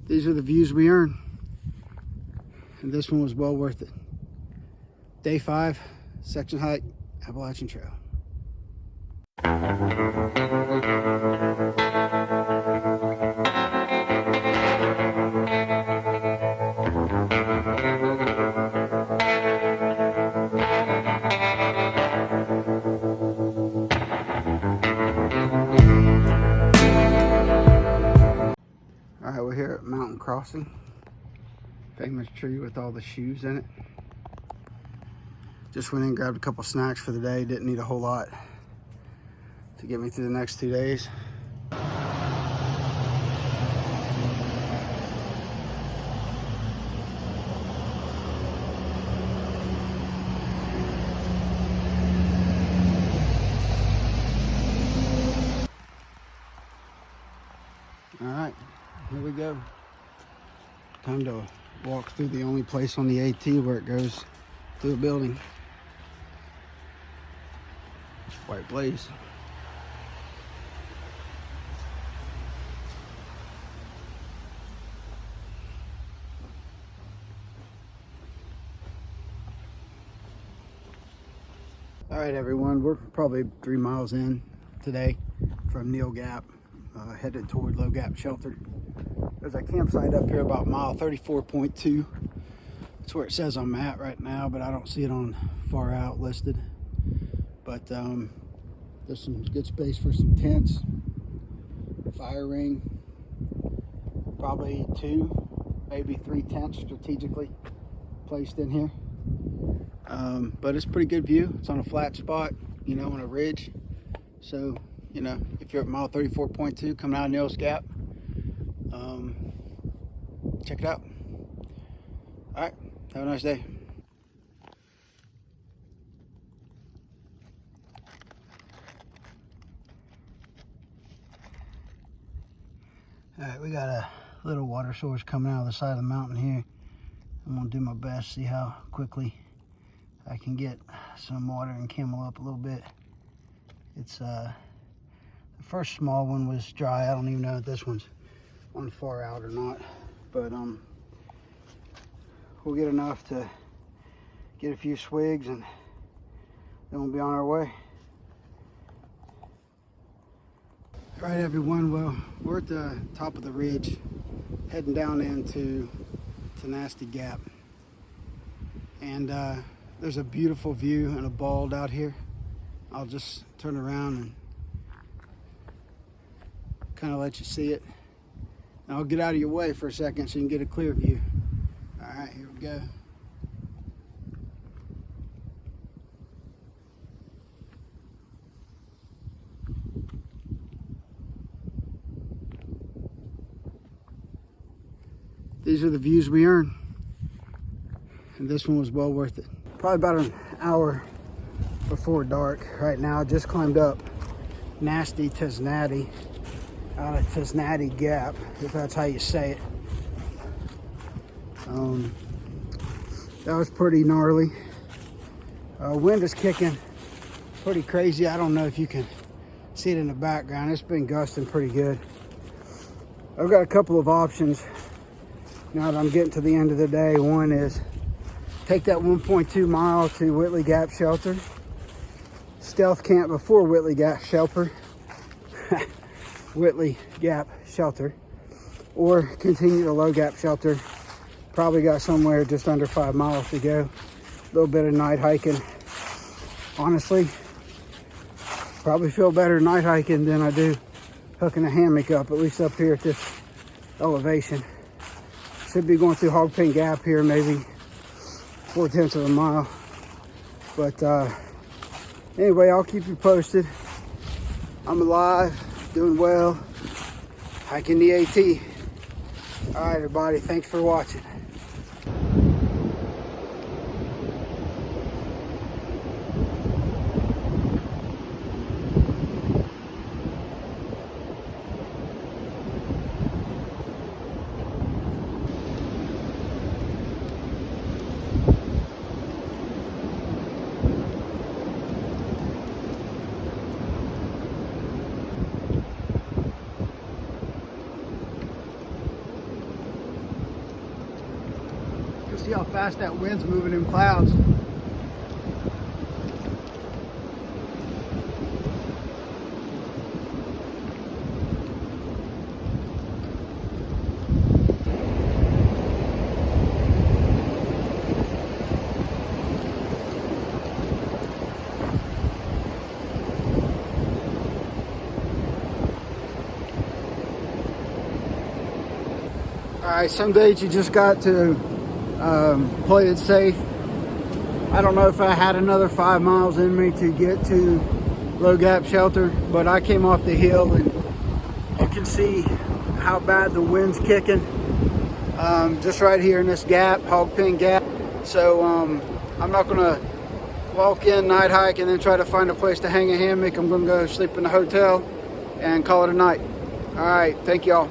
These are the views we earn. And this one was well worth it. Day 5, section hike, Appalachian Trail. All right, we're here at Mountain Crossing. Famous tree with all the shoes in it. Just went in and grabbed a couple snacks for the day. Didn't need a whole lot to get me through the next 2 days. All right, here we go. Time to walk through the only place on the AT where it goes through a building. White Blaze. All right, everyone, we're probably 3 miles in today from Neel Gap, headed toward Low Gap Shelter. There's a campsite up here about mile 34.2. That's where it says I'm at right now, but I don't see it on far out listed. But there's some good space for some tents, fire ring, probably 2, maybe 3 tents strategically placed in here. But it's a pretty good view. It's on a flat spot, you know, on a ridge. So, you know, if you're at mile 34.2 coming out of Neel's Gap, check it out. All right, have a nice day. All right, we got a little water source coming out of the side of the mountain here. I'm gonna do my best, see how quickly I can get some water and camel up a little bit. It's the first small one was dry. I don't even know if this one's on far out or not, but we'll get enough to get a few swigs and then we'll be on our way. All right, everyone, well, we're at the top of the ridge heading down into Nasty Gap, and there's a beautiful view and a bald out here. I'll just turn around and kind of let you see it. And I'll get out of your way for a second so you can get a clear view. All right, here we go. These are the views we earn. And this one was well worth it. Probably about an hour before dark right now. I just climbed up Nasty Tisnati out of Tisnati Gap, if that's how you say it. That was pretty gnarly. Wind is kicking pretty crazy. I don't know if you can see it in the background. It's been gusting pretty good. I've got a couple of options now that I'm getting to the end of the day. One is take that 1.2 mile to Whitley Gap Shelter, stealth camp before Whitley Gap Shelter, Whitley Gap Shelter, or continue to Low Gap Shelter. Probably got somewhere just under 5 miles to go. A little bit of night hiking. Honestly, probably feel better night hiking than I do hooking a hammock up, at least up here at this elevation. Should be going through Hogpen Gap here, maybe 4/10 of a mile. But anyway, I'll keep you posted. I'm alive, doing well, hiking the AT. All right, everybody, thanks for watching. see how fast that wind's moving in clouds. All right, some days you just got to play it safe. I don't know if I had another 5 miles in me to get to Low Gap Shelter, but I came off the hill and you can see how bad the wind's kicking. Just right here in this gap, Hogpen Gap. So I'm not gonna walk in, night hike, and then try to find a place to hang a hammock. I'm gonna go sleep in the hotel and call it a night. All right, thank y'all.